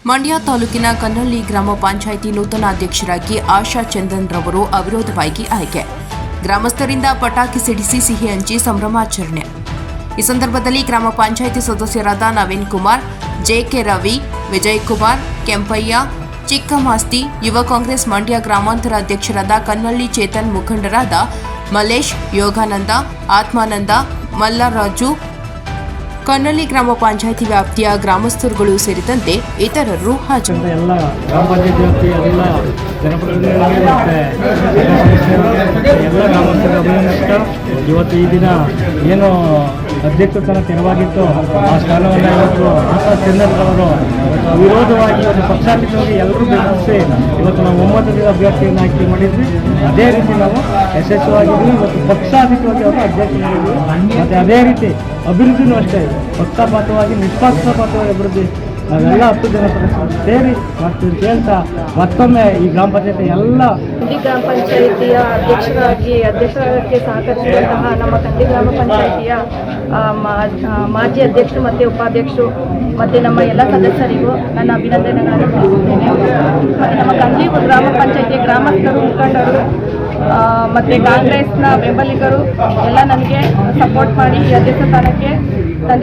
ಮಂಡ್ಯ ತಾಲೂಕಿನ ಕನ್ನಳ್ಳಿ ಗ್ರಾಮ ಪಂಚಾಯಿತಿ ನೂತನ ಅಧ್ಯಕ್ಷರಾಗಿ ಆಶಾ ಚಂದನ್ ರವರು ಅವಿರೋಧವಾಗಿ ಆಯ್ಕೆ. ಗ್ರಾಮಸ್ಥರಿಂದ ಪಟಾಕಿ ಸಿಡಿಸಿ ಸಿಹಿ ಹಂಚಿ ಸಂಭ್ರಮಾಚರಣೆ. ಈ ಸಂದರ್ಭದಲ್ಲಿ ಗ್ರಾಮ ಪಂಚಾಯಿತಿ ಸದಸ್ಯರಾದ ನವೀನ್ ಕುಮಾರ್, ಜೆಕೆ ರವಿ, ವಿಜಯ್ ಕುಮಾರ್, ಕೆಂಪಯ್ಯ, ಚಿಕ್ಕಮಾಸ್ತಿ, ಯುವ ಕಾಂಗ್ರೆಸ್ ಮಂಡ್ಯ ಗ್ರಾಮಾಂತರ ಅಧ್ಯಕ್ಷರಾದ ಕನ್ನಳ್ಳಿ ಚೇತನ್, ಮುಖಂಡರಾದ ಮಲೇಶ್, ಯೋಗಾನಂದ, ಆತ್ಮಾನಂದ, ಮಲ್ಲರಾಜು, ಕನ್ನಳ್ಳಿ ಗ್ರಾಮ ಪಂಚಾಯಿತಿ ವ್ಯಾಪ್ತಿಯ ಗ್ರಾಮಸ್ಥರುಗಳು ಸೇರಿದಂತೆ ಇತರರು ಹಾಜರು. ಎಲ್ಲ ಗ್ರಾಮ ಪಂಚಾಯತಿ ವ್ಯಾಪ್ತಿಯ ಎಲ್ಲ ಜನಪ್ರತಿನಿಧಿಗಳಿಗೆ ಮತ್ತು ಎಲ್ಲ ಗ್ರಾಮಸ್ಥರ ಅಭಿನಂದಿಸ್ತಾ ಇವತ್ತು ಈ ದಿನ ಏನು ಅಧ್ಯಕ್ಷತನ ತೆರವಾಗಿತ್ತು ಆ ಸ್ಥಾನವನ್ನು ಇವತ್ತು ಆಶಾ ಚಂದನ್ ಅವರು ಅವಿರೋಧವಾಗಿ ಇವತ್ತು ಪಕ್ಷಾತೀತವಾಗಿ ಎಲ್ಲರೂ ಬೆಂಬಲಿಸಿ ಇವತ್ತು ನಾವು ಒಮ್ಮತದ ಅಭ್ಯರ್ಥಿಯನ್ನು ಆಯ್ಕೆ ಮಾಡಿದ್ವಿ. ಅದೇ ರೀತಿ ನಾವು ಯಶಸ್ವಿಯಾಗಿದ್ವಿ. ಇವತ್ತು ಪಕ್ಷಾತೀತವಾಗಿ ಅವರು ಅಧ್ಯಕ್ಷ ಮಾಡಿದ್ವಿ. ಮತ್ತು ಅದೇ ರೀತಿ ಅಭಿವೃದ್ಧಿನೂ ಅಷ್ಟೇ ಪಕ್ಷಪಾತವಾಗಿ ನಿಷ್ಪಕ್ಷಪಾತವಾಗಿ ಅಭಿವೃದ್ಧಿ ನಾವೆಲ್ಲ 10 ಜನ ಸದಸ್ಯರು ಸೇರಿ ಮಾಡ್ತೀವಿ ಹೇಳ್ತಾ ಮತ್ತೊಮ್ಮೆ ಈ ಗ್ರಾಮ ಪಂಚಾಯತಿ ಎಲ್ಲ ಕಂಡಿ ಗ್ರಾಮ ಪಂಚಾಯಿತಿಯ ಅಧ್ಯಕ್ಷರಾಗಕ್ಕೆ ಸಹಕರಿಸಿದಂತಹ ನಮ್ಮ ಕಂಡಿ ಗ್ರಾಮ ಪಂಚಾಯಿತಿಯ ಮಾಜಿ ಅಧ್ಯಕ್ಷರು ಮತ್ತು ಉಪಾಧ್ಯಕ್ಷರು ಮತ್ತು ನಮ್ಮ ಎಲ್ಲ ಸದಸ್ಯರಿಗೂ ನನ್ನ ಅಭಿನಂದನೆಗಳನ್ನು ತಿಳಿಸುತ್ತೇನೆ. ಮತ್ತು ನಮ್ಮ ಕಂಡಿ ಗ್ರಾಮ ಪಂಚಾಯಿತಿಯ ಗ್ರಾಮಸ್ಥರು, ಮುಖಂಡರು ಮತ್ತು ಕಾಂಗ್ರೆಸ್ನ ಬೆಂಬಲಿಗರು ಎಲ್ಲ ನನಗೆ ಸಪೋರ್ಟ್ ಮಾಡಿ ಈ ಅಧ್ಯಕ್ಷ ಸ್ಥಾನಕ್ಕೆ ತಂದೆ.